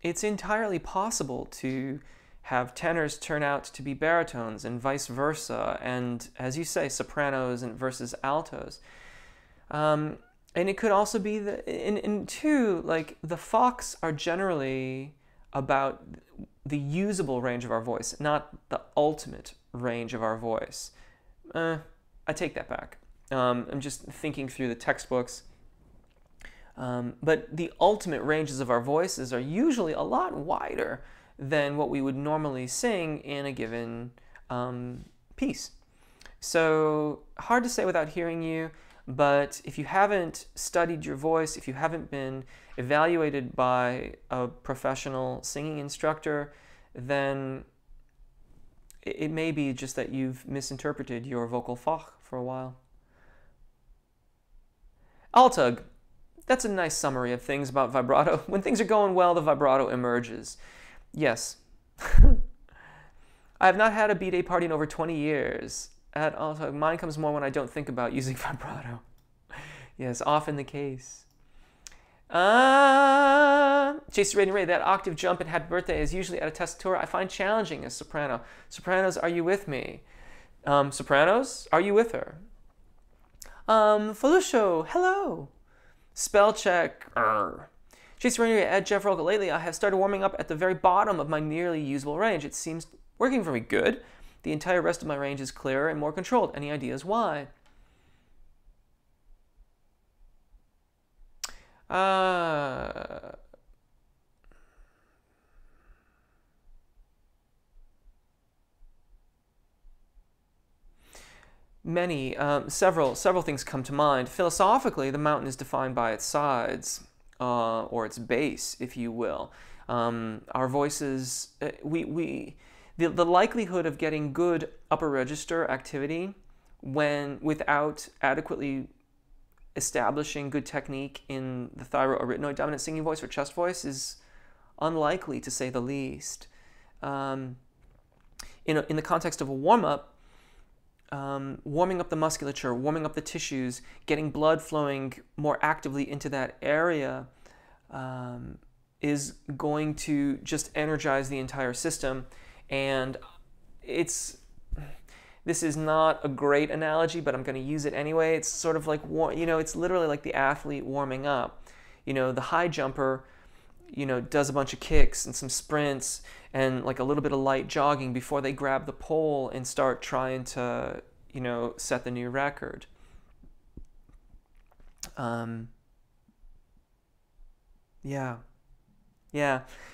It's entirely possible to have tenors turn out to be baritones and vice versa, and as you say, sopranos and versus altos. And it could also be that, in two, like the fachs are generally about the usable range of our voice, not the ultimate range of our voice. I take that back. I'm just thinking through the textbooks. But the ultimate ranges of our voices are usually a lot wider than what we would normally sing in a given piece. So hard to say without hearing you, but if you haven't studied your voice, if you haven't been evaluated by a professional singing instructor, then it may be just that you've misinterpreted your vocal fach for a while. Altug. That's a nice summary of things about vibrato. When things are going well, the vibrato emerges. Yes. I have not had a B-Day party in over 20 years. At Altug, mine comes more when I don't think about using vibrato. Yes, often the case. Chase Raiden Ray, that octave jump in Happy Birthday is usually at a tessitura I find challenging as soprano. Sopranos, are you with me? Sopranos, are you with her? Felucio, hello. Spell check. Chase Rainier, at Jeff Rolka. Lately, I have started warming up at the very bottom of my nearly usable range. It seems working for me good. The entire rest of my range is clearer and more controlled. Any ideas why? Several things come to mind. Philosophically, the mountain is defined by its sides, or its base, if you will. Our voices, the likelihood of getting good upper register activity without adequately establishing good technique in the thyroarytenoid dominant singing voice or chest voice is unlikely, to say the least. In the context of a warm-up, warming up the musculature, warming up the tissues, getting blood flowing more actively into that area is going to just energize the entire system. And this is not a great analogy, but I'm going to use it anyway. It's sort of like, it's literally like the athlete warming up. The high jumper, does a bunch of kicks and some sprints and like a little bit of light jogging before they grab the pole and start trying to, set the new record. Yeah.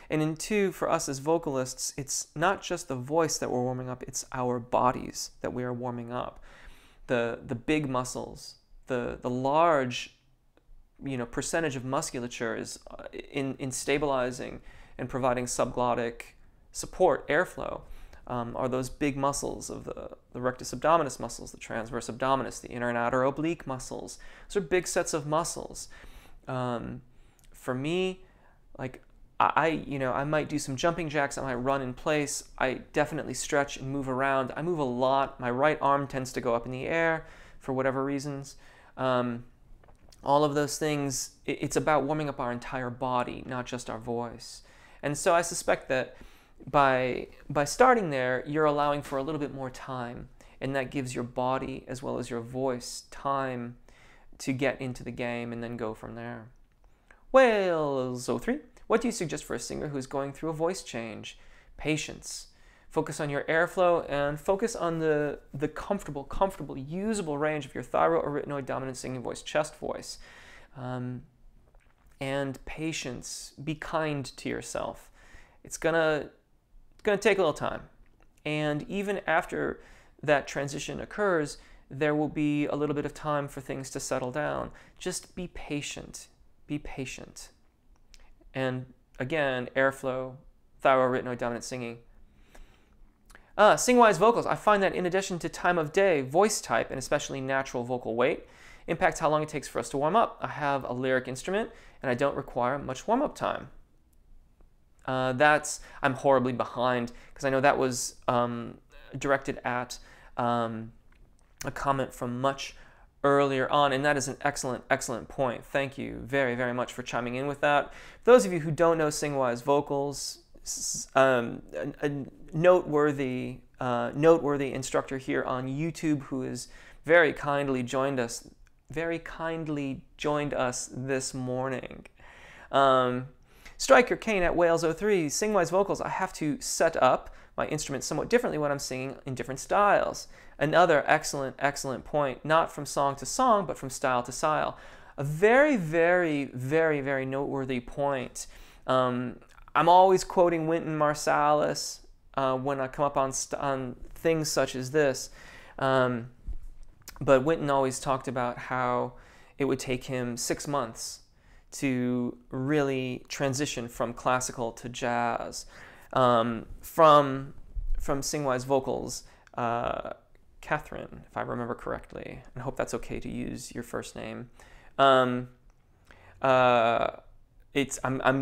And in two, for us as vocalists, it's not just the voice that we're warming up, it's our bodies that we are warming up. The big muscles, the large, percentage of musculature is in stabilizing and providing subglottic support, airflow, are those big muscles of the rectus abdominis muscles, the transverse abdominis, the inner and outer oblique muscles. Those are big sets of muscles. For me, like, I might do some jumping jacks, I might run in place, I definitely stretch and move around. I move a lot. My right arm tends to go up in the air for whatever reasons. All of those things, it's about warming up our entire body, not just our voice. And so I suspect that by starting there, you're allowing for a little bit more time, and that gives your body as well as your voice time to get into the game and then go from there. Well, Zo3, what do you suggest for a singer who is going through a voice change? Patience. Focus on your airflow and focus on the comfortable, usable range of your thyroarytenoid dominant singing voice, chest voice. And patience. Be kind to yourself. It's gonna take a little time. And even after that transition occurs, there will be a little bit of time for things to settle down. Just be patient. Be patient. And again, airflow, thyroarytenoid dominant singing. Sing-wise vocals. I find that in addition to time of day, voice type, and especially natural vocal weight, impacts how long it takes for us to warm up. I have a lyric instrument, and I don't require much warm-up time. I'm horribly behind, because I know that was directed at a comment from much earlier on, and that is an excellent point. Thank you very, very much for chiming in with that. For those of you who don't know Sing-Wise Vocals, a noteworthy instructor here on YouTube who has very kindly joined us this morning. Striker Kane at Wales03, Sing-Wise Vocals, I have to set up my instrument somewhat differently when I'm singing in different styles. Another excellent point, not from song to song, but from style to style. A very, very, very, very noteworthy point. I'm always quoting Wynton Marsalis when I come up on things such as this. But Wynton always talked about how it would take him 6 months to really transition from classical to jazz. From Sing-Wise Vocals, Catherine, if I remember correctly, and I hope that's okay to use your first name. I'm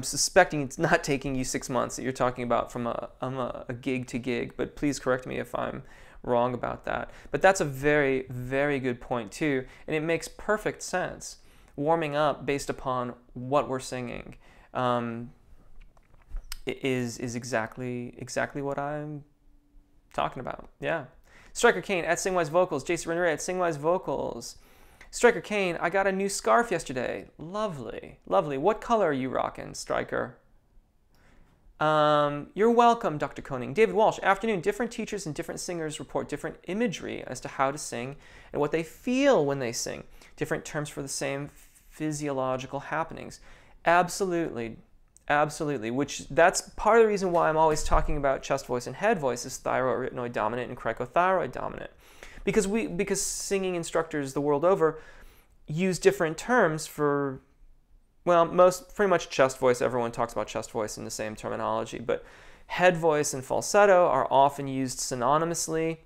suspecting it's not taking you 6 months, that you're talking about from a gig to gig, but please correct me if I'm wrong about that. But that's a very, very good point too, and it makes perfect sense. Warming up based upon what we're singing is exactly what I'm talking about. Yeah. Striker Kane at Sing-Wise Vocals. Jason Renere at Sing-Wise Vocals. Striker Kane, I got a new scarf yesterday. Lovely. Lovely. What color are you rocking, Striker? You're welcome, Dr. Koning. David Walsh, afternoon. Different teachers and different singers report different imagery as to how to sing and what they feel when they sing. Different terms for the same physiological happenings. Absolutely. Absolutely, which that's part of the reason why I'm always talking about chest voice and head voice is thyroarytenoid dominant and cricothyroid dominant. Because singing instructors the world over use different terms for, well, pretty much chest voice, everyone talks about chest voice in the same terminology, but head voice and falsetto are often used synonymously.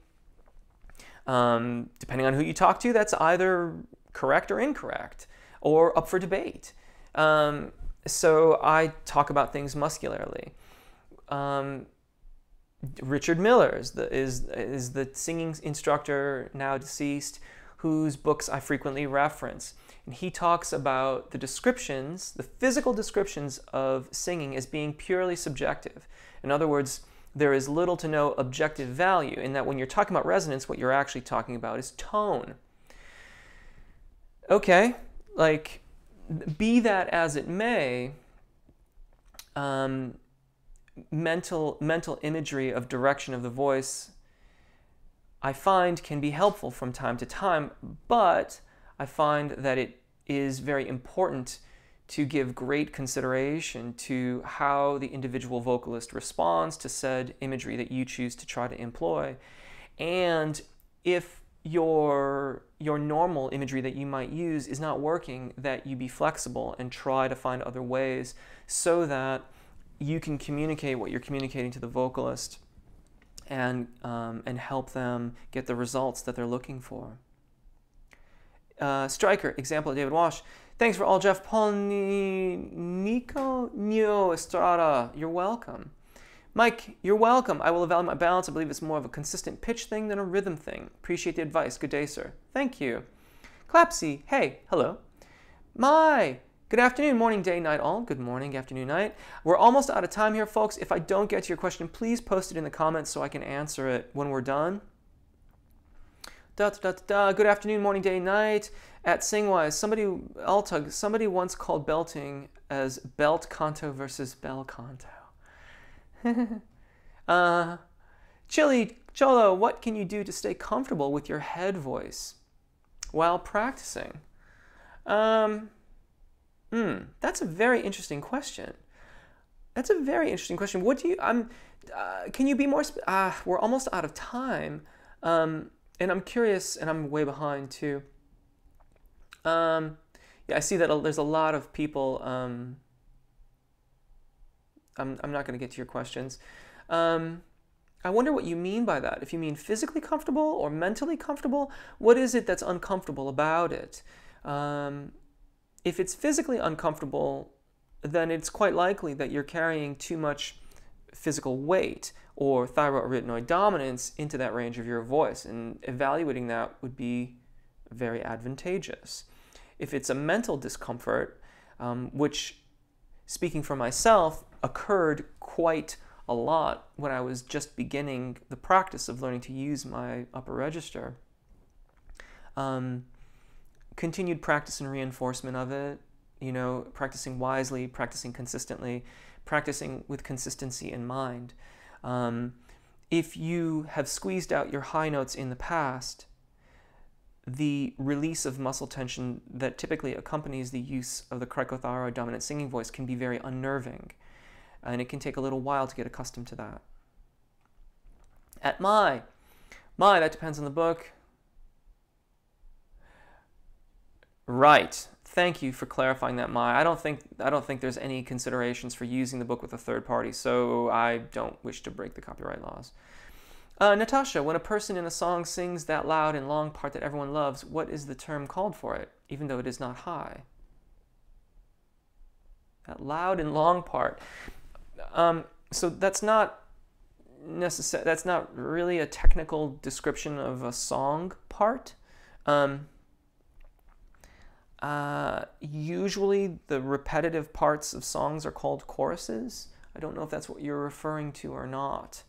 Depending on who you talk to, that's either correct or incorrect, or up for debate. So I talk about things muscularly. Richard Miller is the singing instructor, now deceased, whose books I frequently reference. And he talks about the descriptions, the physical descriptions of singing as being purely subjective. In other words, there is little to no objective value in that when you're talking about resonance, what you're actually talking about is tone. Okay, like, be that as it may, mental imagery of direction of the voice, I find can be helpful from time to time, but I find that it is very important to give great consideration to how the individual vocalist responds to said imagery that you choose to try to employ. And if your normal imagery that you might use is not working, that you be flexible and try to find other ways so that you can communicate what you're communicating to the vocalist and help them get the results that they're looking for. Striker, example of David Walsh. Thanks for all, Jeff Paul Nico Neo Estrada. You're welcome. Mike, you're welcome. I will evaluate my balance. I believe it's more of a consistent pitch thing than a rhythm thing. Appreciate the advice. Good day, sir. Thank you. Clapsy, hey, hello. Good afternoon, morning, day, night, all. Good morning, afternoon, night. We're almost out of time here, folks. If I don't get to your question, please post it in the comments so I can answer it when we're done. Good afternoon, morning, day, night. At Singwise, somebody once called belting as belt canto versus bel canto. Chili Cholo, what can you do to stay comfortable with your head voice while practicing? That's a very interesting question. What do you, can you be more, we're almost out of time. And I'm curious, and I'm way behind too. Yeah, I see that there's a lot of people, I'm not going to get to your questions. I wonder what you mean by that. If you mean physically comfortable or mentally comfortable, what is it that's uncomfortable about it? If it's physically uncomfortable, then it's quite likely that you're carrying too much physical weight or thyroarytenoid dominance into that range of your voice, and evaluating that would be very advantageous. If it's a mental discomfort, which, speaking for myself, occurred quite a lot when I was just beginning the practice of learning to use my upper register, continued practice and reinforcement of it, practicing wisely, practicing consistently, practicing with consistency in mind. If you have squeezed out your high notes in the past, the release of muscle tension that typically accompanies the use of the cricothyroid dominant singing voice can be very unnerving, and it can take a little while to get accustomed to that. At my, that depends on the book. Right. Thank you for clarifying that, Mai. I don't think there's any considerations for using the book with a third party, so I don't wish to break the copyright laws. Natasha, when a person in a song sings that loud and long part that everyone loves, what is the term called for it, even though it is not high? That loud and long part. So that's not really a technical description of a song part. Usually the repetitive parts of songs are called choruses. I don't know if that's what you're referring to or not.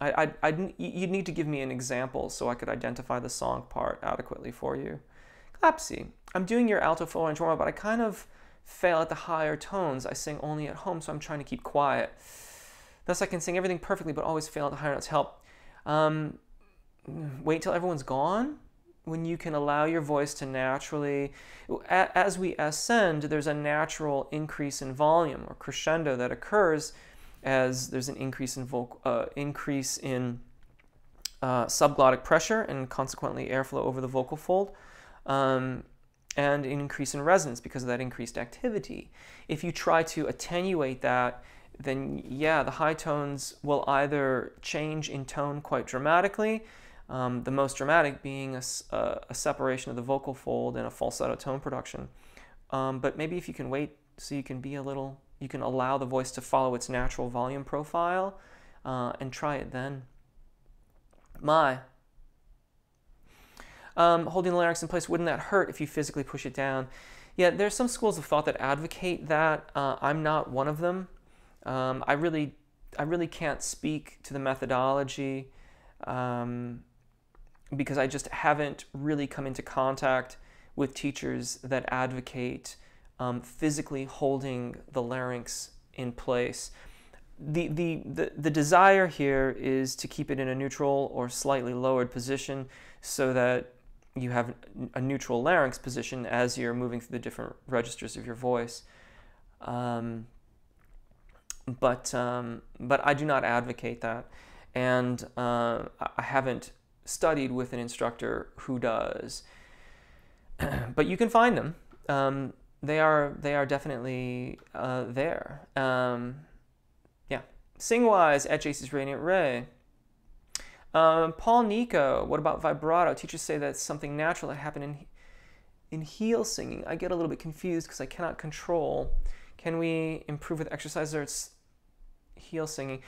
You'd need to give me an example so I could identify the song part adequately for you. Clapsy, I'm doing your alto full range warm-up, but I kind of fail at the higher tones. I sing only at home, so I'm trying to keep quiet. Thus I can sing everything perfectly, but always fail at the higher notes. Help. Wait till everyone's gone? When you can allow your voice to naturally, as we ascend, there's a natural increase in volume or crescendo that occurs as there's an increase in subglottic pressure and consequently airflow over the vocal fold, and an increase in resonance because of that increased activity. If you try to attenuate that, then yeah, the high tones will either change in tone quite dramatically, the most dramatic being a separation of the vocal fold and a falsetto tone production. But maybe if you can wait so you can allow the voice to follow its natural volume profile and try it then. Holding the larynx in place, wouldn't that hurt if you physically push it down? Yeah, there's some schools of thought that advocate that. I'm not one of them. I really can't speak to the methodology because I just haven't really come into contact with teachers that advocate physically holding the larynx in place. The desire here is to keep it in a neutral or slightly lowered position so that you have a neutral larynx position as you're moving through the different registers of your voice. But I do not advocate that, and I haven't studied with an instructor who does. But you can find them. They are definitely there. Yeah. Sing-wise, at Jace's Radiant Ray. Paul Nico, what about vibrato? Teachers say that's something natural that happened in heel singing. I get a little bit confused because I cannot control. Can we improve with exercise, or it's heel singing?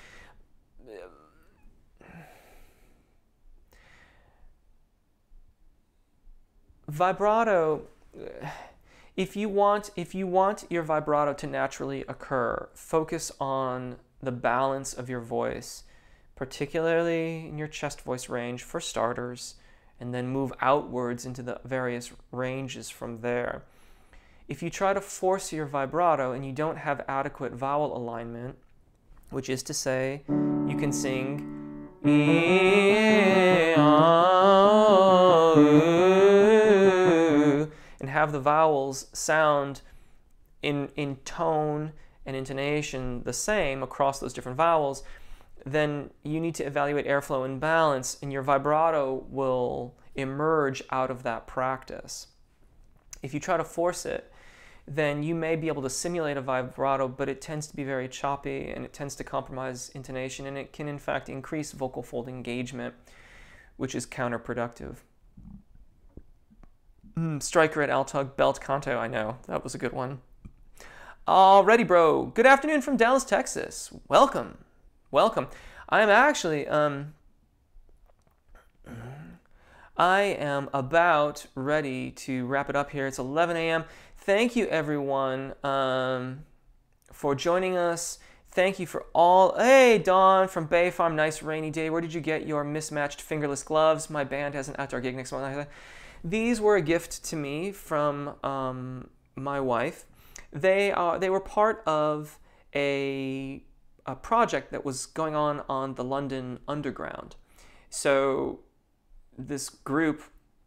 Vibrato, if you want your vibrato to naturally occur, focus on the balance of your voice, particularly in your chest voice range for starters, and then move outwards into the various ranges from there. If you try to force your vibrato and you don't have adequate vowel alignment, which is to say, you can sing and have the vowels sound in tone and intonation the same across those different vowels, then you need to evaluate airflow and balance, and your vibrato will emerge out of that practice. If you try to force it, then you may be able to simulate a vibrato, but it tends to be very choppy and it tends to compromise intonation, and it can in fact increase vocal fold engagement, which is counterproductive. Striker at Altug, Belt Canto, I know. That was a good one. Alrighty, bro. Good afternoon from Dallas, Texas. Welcome. Welcome. I'm actually, I am about ready to wrap it up here. It's 11 a.m. Thank you, everyone, for joining us. Thank you for all. Hey, Dawn from Bay Farm. Nice rainy day. Where did you get your mismatched fingerless gloves? My band has an outdoor gig next month. These were a gift to me from my wife. They were part of a project that was going on the London Underground. So this group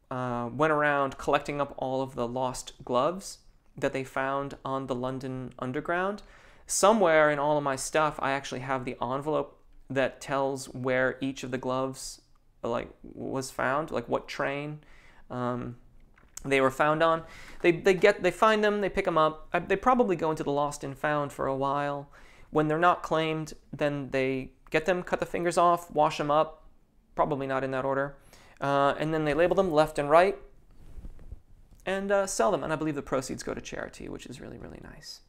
went around collecting up all of the lost gloves that they found on the London Underground. Somewhere in all of my stuff, I actually have the envelope that tells where each of the gloves was found, like what train they were found on. They find them, they pick them up. They probably go into the lost and found for a while. When they're not claimed, then they get them, cut the fingers off, wash them up, probably not in that order, and then they label them left and right and sell them. And I believe the proceeds go to charity, which is really, really nice.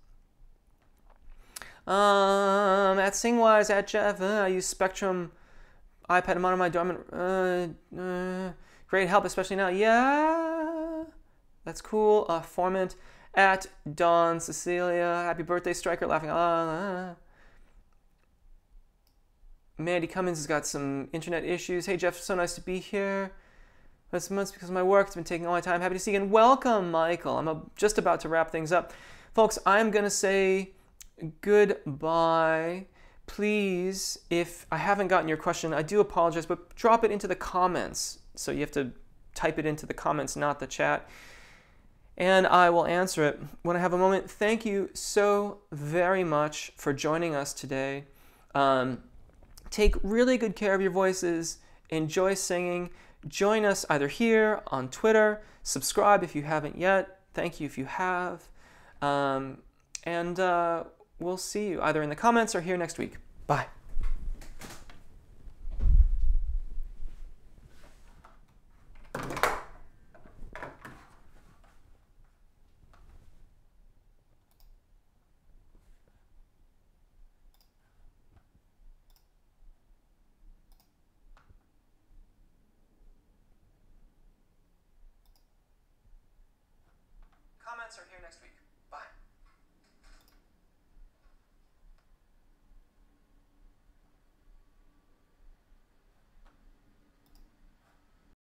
At Singwise, at Jeff, I use Spectrum iPad. I'm on my dormant. Great help, especially now. Yeah, that's cool. Formant at Dawn Cecilia. Happy birthday, Striker. Laughing. Mandy Cummins has got some internet issues. Hey, Jeff, so nice to be here. This month's because of my work. It's been taking all my time. Happy to see you again. Welcome, Michael. I'm just about to wrap things up. Folks, I'm going to say goodbye. Please, if I haven't gotten your question, I do apologize, but drop it into the comments. So you have to type it into the comments, not the chat. And I will answer it when I have a moment. Thank you so very much for joining us today. Take really good care of your voices. Enjoy singing. Join us either here on Twitter. Subscribe if you haven't yet. Thank you if you have. And we'll see you either in the comments or here next week. Bye. Comments are here next week.